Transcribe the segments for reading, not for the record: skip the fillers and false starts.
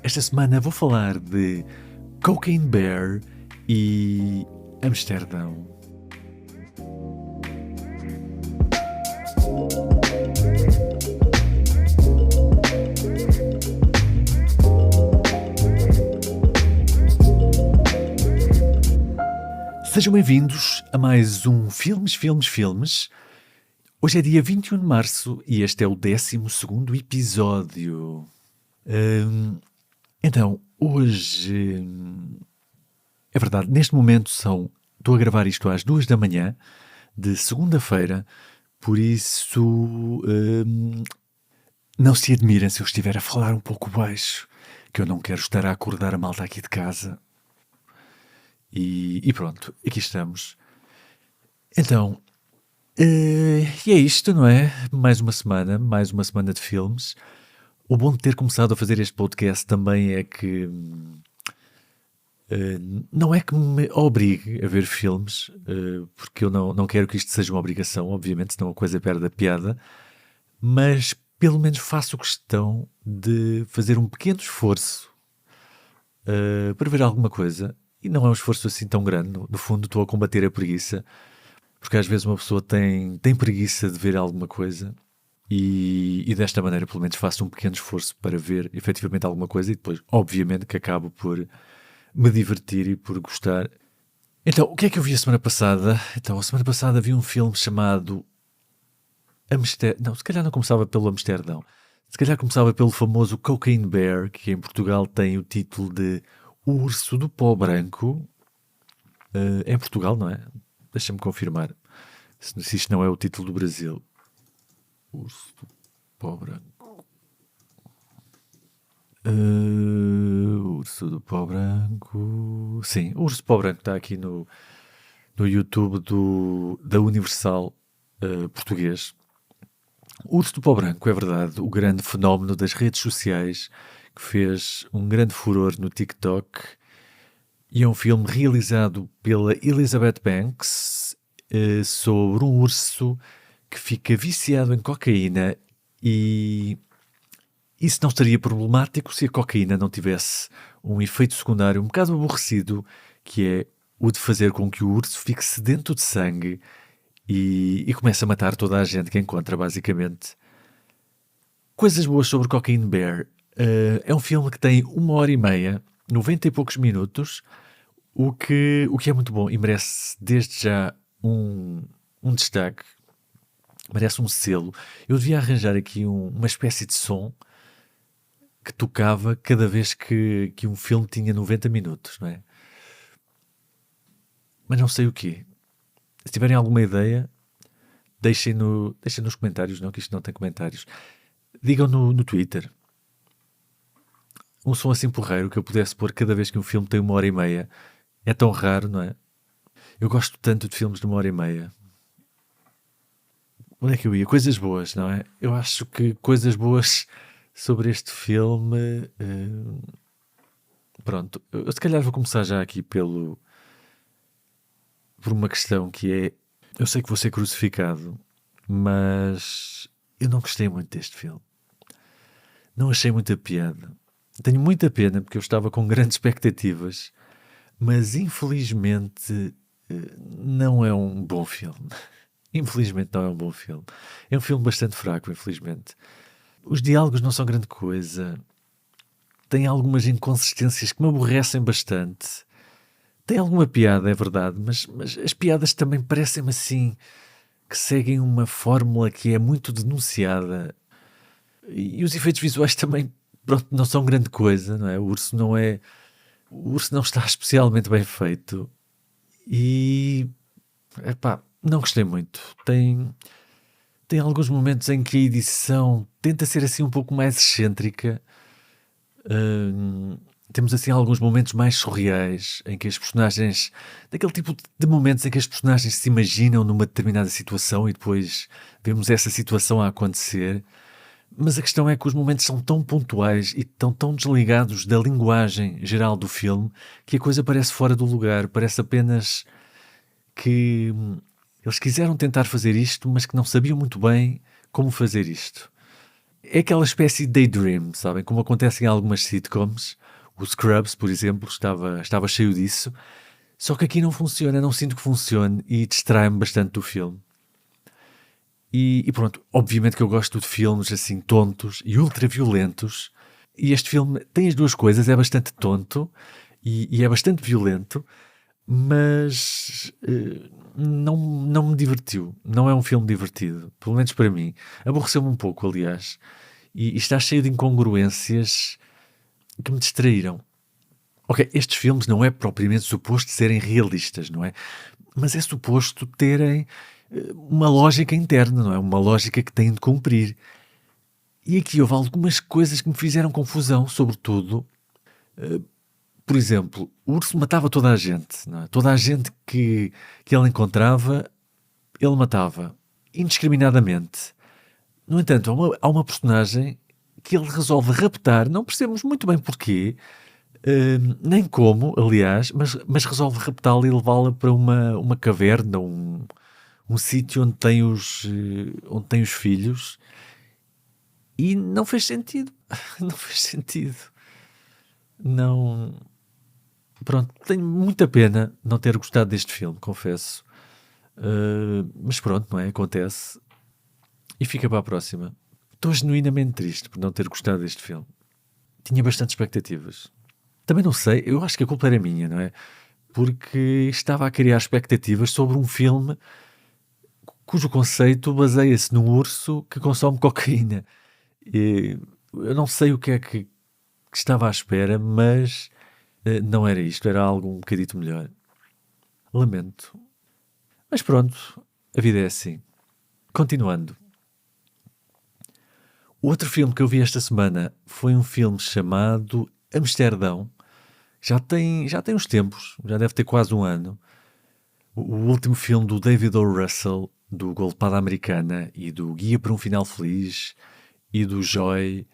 Esta semana vou falar de Cocaine Bear e Amsterdão. Sejam bem-vindos a mais um Filmes. Hoje é dia 21 de março e este é o 12º episódio. Então, hoje... É verdade, neste momento estou a gravar isto às 2 da manhã de segunda-feira, por isso não se admirem se eu estiver a falar um pouco baixo, que eu não quero estar a acordar a malta aqui de casa. E pronto, aqui estamos. Então, e é isto, não é? Mais uma semana de filmes. O bom de ter começado a fazer este podcast também é que não é que me obrigue a ver filmes, porque eu não quero que isto seja uma obrigação, obviamente, senão a coisa perde a piada, mas pelo menos faço questão de fazer um pequeno esforço para ver alguma coisa, e não é um esforço assim tão grande. No fundo estou a combater a preguiça, porque às vezes uma pessoa tem preguiça de ver alguma coisa, e desta maneira pelo menos faço um pequeno esforço para ver efetivamente alguma coisa, e depois obviamente que acabo por me divertir e por gostar. Então, o que é que eu vi a semana passada? Então, a semana passada vi um filme chamado Não, se calhar não começava pelo Amsterdão. Se calhar começava pelo famoso Cocaine Bear, que em Portugal tem o título de O Urso do Pó Branco. É em Portugal, não é? Deixa-me confirmar se isto não é o título do Brasil. Urso do Pó Branco. Urso do Pó Branco. Sim, o Urso do Pó Branco está aqui no YouTube da Universal português. O Urso do Pó Branco, é verdade, o grande fenómeno das redes sociais que fez um grande furor no TikTok, e é um filme realizado pela Elizabeth Banks sobre um urso que fica viciado em cocaína, e isso não estaria problemático se a cocaína não tivesse um efeito secundário um bocado aborrecido, que é o de fazer com que o urso fique sedento de sangue e comece a matar toda a gente que encontra, basicamente. Coisas boas sobre Cocaine Bear. É um filme que tem 1h30, 90 e poucos minutos, o que é muito bom e merece desde já um destaque, merece um selo. Eu devia arranjar aqui uma espécie de som que tocava cada vez que um filme tinha 90 minutos, não é? Mas não sei o quê. Se tiverem alguma ideia, deixem nos comentários, não, que isto não tem comentários. Digam no Twitter. Um som assim porreiro que eu pudesse pôr cada vez que um filme tem 1h30. É tão raro, não é? Eu gosto tanto de filmes de 1h30. Onde é que eu ia? Coisas boas, não é? Eu acho que coisas boas sobre este filme... Pronto, eu se calhar vou começar já aqui por uma questão que é... Eu sei que vou ser crucificado, mas eu não gostei muito deste filme. Não achei muita piada. Tenho muita pena porque eu estava com grandes expectativas, mas infelizmente não é um bom filme. Infelizmente não é um bom filme. É um filme bastante fraco, infelizmente. Os diálogos não são grande coisa. Tem algumas inconsistências que me aborrecem bastante. Tem alguma piada, é verdade, mas as piadas também parecem-me assim, que seguem uma fórmula que é muito denunciada. E os efeitos visuais também, pronto, não são grande coisa, não é? O urso não está especialmente bem feito. E, epá, não gostei muito. Tem alguns momentos em que a edição tenta ser assim um pouco mais excêntrica. Temos assim alguns momentos mais surreais em que as personagens, daquele tipo de momentos em que as personagens se imaginam numa determinada situação e depois vemos essa situação a acontecer. Mas a questão é que os momentos são tão pontuais e estão tão desligados da linguagem geral do filme que a coisa parece fora do lugar, parece apenas que eles quiseram tentar fazer isto, mas que não sabiam muito bem como fazer isto. é aquela espécie de daydream, sabem? Como acontece em algumas sitcoms. O Scrubs, por exemplo, estava cheio disso. Só que aqui não funciona, não sinto que funcione e distrai-me bastante do filme. E pronto, obviamente que eu gosto de filmes assim tontos e ultra violentos. E este filme tem as duas coisas, é bastante tonto e é bastante violento, mas não me divertiu. Não é um filme divertido, pelo menos para mim. Aborreceu-me um pouco, aliás. E está cheio de incongruências que me distraíram. Ok, estes filmes não é propriamente suposto serem realistas, não é? Mas é suposto terem uma lógica interna, não é? Uma lógica que têm de cumprir. E aqui houve algumas coisas que me fizeram confusão, sobretudo. Por exemplo, o urso matava toda a gente, não é? Toda a gente que ele encontrava, ele matava, indiscriminadamente. No entanto, há uma personagem que ele resolve raptar, não percebemos muito bem porquê, nem como, aliás, mas resolve raptá-la e levá-la para uma caverna, um sítio onde tem os filhos, e não fez sentido. Não fez sentido. Não. Pronto, tenho muita pena não ter gostado deste filme, confesso. Mas pronto, não é? Acontece. E fica para a próxima. Estou genuinamente triste por não ter gostado deste filme. Tinha bastante expectativas. Também não sei, eu acho que a culpa era minha, não é? Porque estava a criar expectativas sobre um filme cujo conceito baseia-se num urso que consome cocaína. E eu não sei o que é que estava à espera, mas não era isto, era algo um bocadito melhor. Lamento. Mas pronto, a vida é assim. Continuando. O outro filme que eu vi esta semana foi um filme chamado Amsterdão. Já tem uns tempos, já deve ter quase um ano. O último filme do David O. Russell, do Golpada Americana e do Guia para um Final Feliz e do Joy.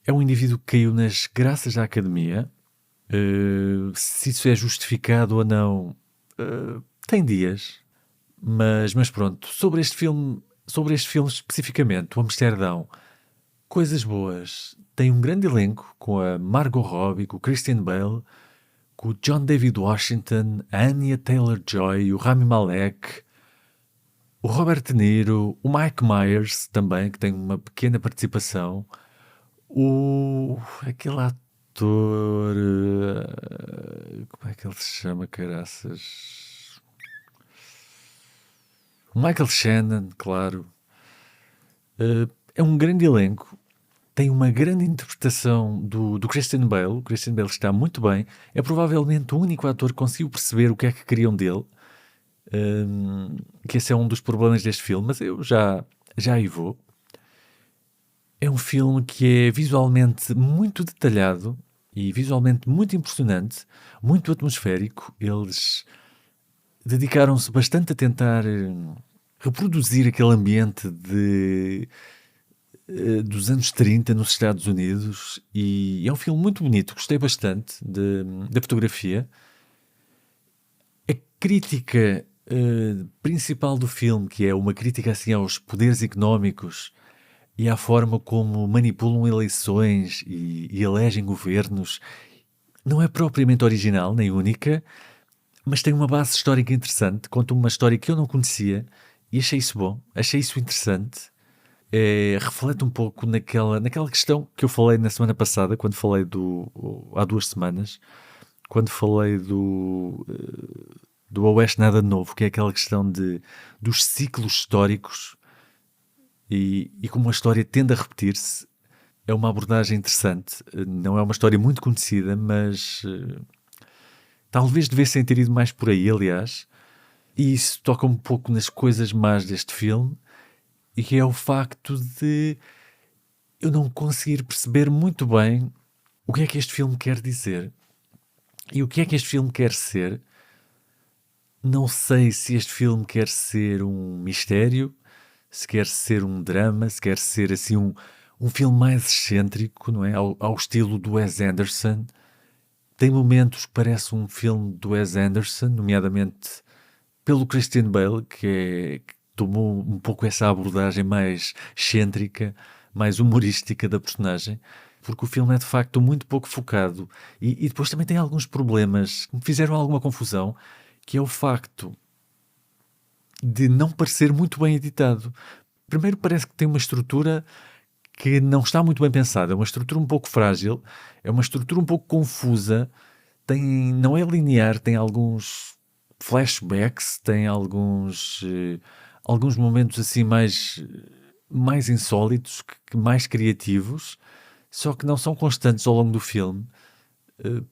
É um indivíduo que caiu nas graças da academia. Se isso é justificado ou não, tem dias. Mas pronto, sobre este filme especificamente, o Amsterdão, coisas boas. Tem um grande elenco com a Margot Robbie, com o Christian Bale, com o John David Washington, a Anya Taylor-Joy, o Rami Malek, o Robert De Niro, o Mike Myers também, que tem uma pequena participação, aquele ator, como é que ele se chama, caraças? O Michael Shannon, claro. É um grande elenco. Tem uma grande interpretação do Christian Bale. O Christian Bale está muito bem. É provavelmente o único ator que conseguiu perceber o que é que queriam dele. Que esse é um dos problemas deste filme, mas eu já aí vou. É um filme que é visualmente muito detalhado e visualmente muito impressionante, muito atmosférico. Eles dedicaram-se bastante a tentar reproduzir aquele ambiente dos anos 30 nos Estados Unidos, e é um filme muito bonito, gostei bastante da fotografia. A crítica principal do filme, que é uma crítica assim aos poderes económicos e à forma como manipulam eleições e elegem governos, não é propriamente original nem única, mas tem uma base histórica interessante, conta uma história que eu não conhecia e achei isso bom, achei isso interessante. Reflete um pouco naquela questão que eu falei na semana passada, quando falei há 2 semanas, quando falei do Oeste Nada de Novo, que é aquela questão dos ciclos históricos e como a história tende a repetir-se. É uma abordagem interessante, não é uma história muito conhecida, mas talvez devessem ter ido mais por aí, aliás, e isso toca um pouco nas coisas más deste filme, e que é o facto de eu não conseguir perceber muito bem o que é que este filme quer dizer e o que é que este filme quer ser. Não sei se este filme quer ser um mistério, se quer ser um drama, se quer ser assim um filme mais excêntrico, não é? Ao estilo do Wes Anderson. Tem momentos que parece um filme do Wes Anderson, nomeadamente pelo Christian Bale, que tomou um pouco essa abordagem mais excêntrica, mais humorística da personagem, porque o filme é de facto muito pouco focado e depois também tem alguns problemas que me fizeram alguma confusão, que é o facto de não parecer muito bem editado. Primeiro, parece que tem uma estrutura que não está muito bem pensada, é uma estrutura um pouco frágil, é uma estrutura um pouco confusa, não é linear, tem alguns flashbacks, tem alguns momentos assim mais insólitos, mais criativos, só que não são constantes ao longo do filme.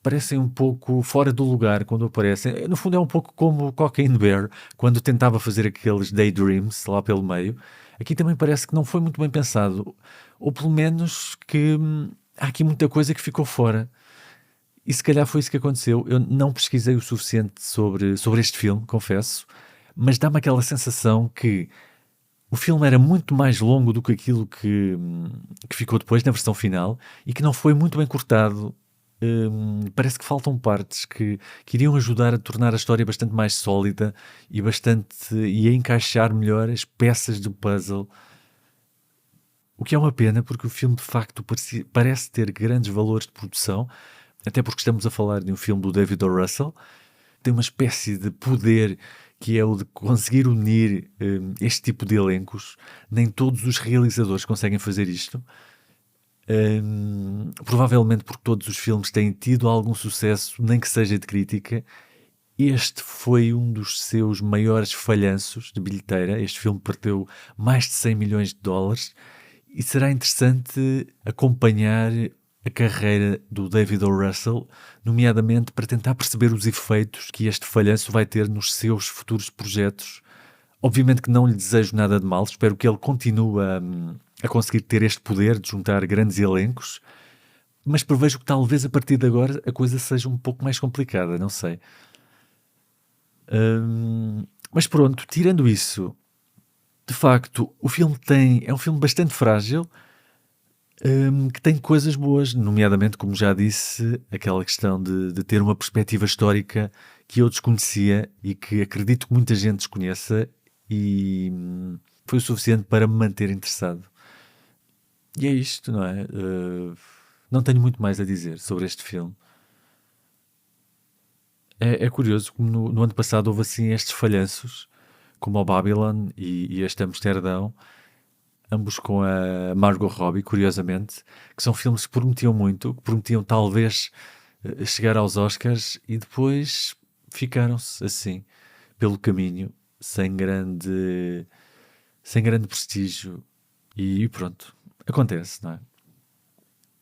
Parecem um pouco fora do lugar quando aparecem. No fundo é um pouco como o Cocaine Bear, quando tentava fazer aqueles daydreams lá pelo meio. Aqui também parece que não foi muito bem pensado, ou pelo menos que há aqui muita coisa que ficou fora. E se calhar foi isso que aconteceu. Eu não pesquisei o suficiente sobre este filme, confesso, mas dá-me aquela sensação que o filme era muito mais longo do que aquilo que ficou depois na versão final e que não foi muito bem cortado. Parece que faltam partes que iriam ajudar a tornar a história bastante mais sólida e a encaixar melhor as peças do puzzle. O que é uma pena, porque o filme de facto parece ter grandes valores de produção, até porque estamos a falar de um filme do David O. Russell. Tem uma espécie de poder que é o de conseguir unir este tipo de elencos. Nem todos os realizadores conseguem fazer isto. Provavelmente porque todos os filmes têm tido algum sucesso, nem que seja de crítica. Este foi um dos seus maiores falhanços de bilheteira. Este filme perdeu mais de 100 milhões de dólares e será interessante acompanhar a carreira do David O. Russell, nomeadamente para tentar perceber os efeitos que este falhanço vai ter nos seus futuros projetos. Obviamente que não lhe desejo nada de mal, espero que ele continue a conseguir ter este poder de juntar grandes elencos, mas prevejo que talvez a partir de agora a coisa seja um pouco mais complicada, não sei. Mas pronto, tirando isso, de facto, o filme é um filme bastante frágil, que tem coisas boas, nomeadamente, como já disse, aquela questão de ter uma perspectiva histórica que eu desconhecia e que acredito que muita gente desconheça, e foi o suficiente para me manter interessado. E é isto, não é? Não tenho muito mais a dizer sobre este filme. É curioso como no ano passado houve assim estes falhanços, como o Babylon e este Amsterdão, ambos com a Margot Robbie, curiosamente, que são filmes que prometiam muito, que prometiam talvez chegar aos Oscars e depois ficaram-se assim, pelo caminho, sem grande prestígio. E pronto, acontece, não é?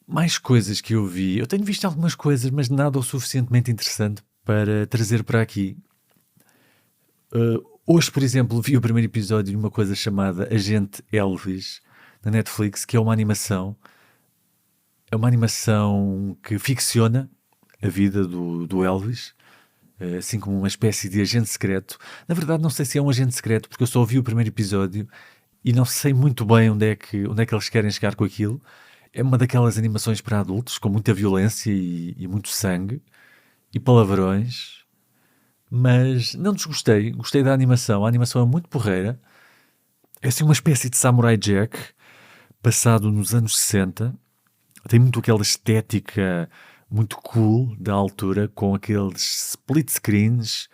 Mais coisas que eu vi. Eu tenho visto algumas coisas, mas nada o suficientemente interessante para trazer para aqui. Hoje, por exemplo, vi o primeiro episódio de uma coisa chamada Agente Elvis, na Netflix, que é uma animação. É uma animação que ficciona a vida do Elvis, assim como uma espécie de agente secreto. Na verdade, não sei se é um agente secreto, porque eu só vi o primeiro episódio e não sei muito bem onde é que eles querem chegar com aquilo. É uma daquelas animações para adultos, com muita violência e muito sangue e palavrões, mas não desgostei. Gostei da animação. A animação é muito porreira. É assim uma espécie de Samurai Jack, passado nos anos 60. Tem muito aquela estética muito cool da altura, com aqueles split screens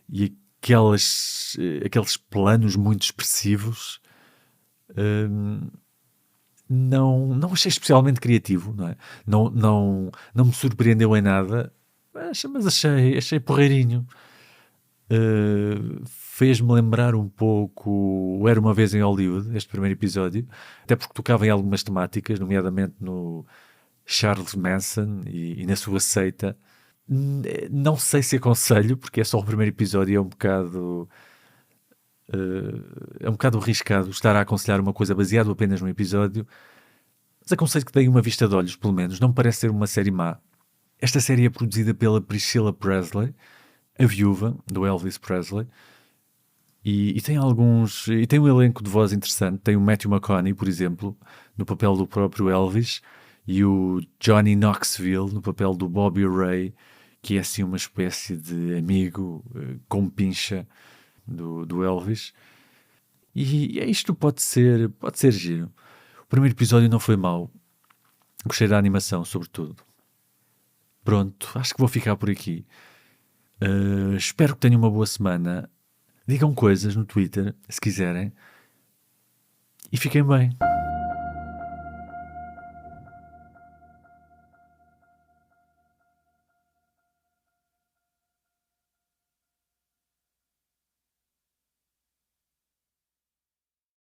e aqueles planos muito expressivos. Não achei especialmente criativo, não é? Não me surpreendeu em nada, mas achei porreirinho. Fez-me lembrar um pouco o Era Uma Vez em Hollywood, este primeiro episódio, até porque tocava em algumas temáticas, nomeadamente no Charles Manson e na sua seita. Não sei se aconselho, porque é só o primeiro episódio e é um bocado arriscado estar a aconselhar uma coisa baseada apenas num episódio, mas aconselho que deem uma vista de olhos, pelo menos. Não me parece ser uma série má. Esta série é produzida pela Priscilla Presley, a viúva do Elvis Presley, e tem um elenco de voz interessante. Tem o Matthew McConaughey, por exemplo, no papel do próprio Elvis, e o Johnny Knoxville no papel do Bobby Ray, que é assim uma espécie de amigo com pincha do Elvis. E é isto, pode ser giro. O primeiro episódio não foi mau. Gostei da animação, sobretudo. Pronto, acho que vou ficar por aqui. Espero que tenham uma boa semana. Digam coisas no Twitter, se quiserem. E fiquem bem.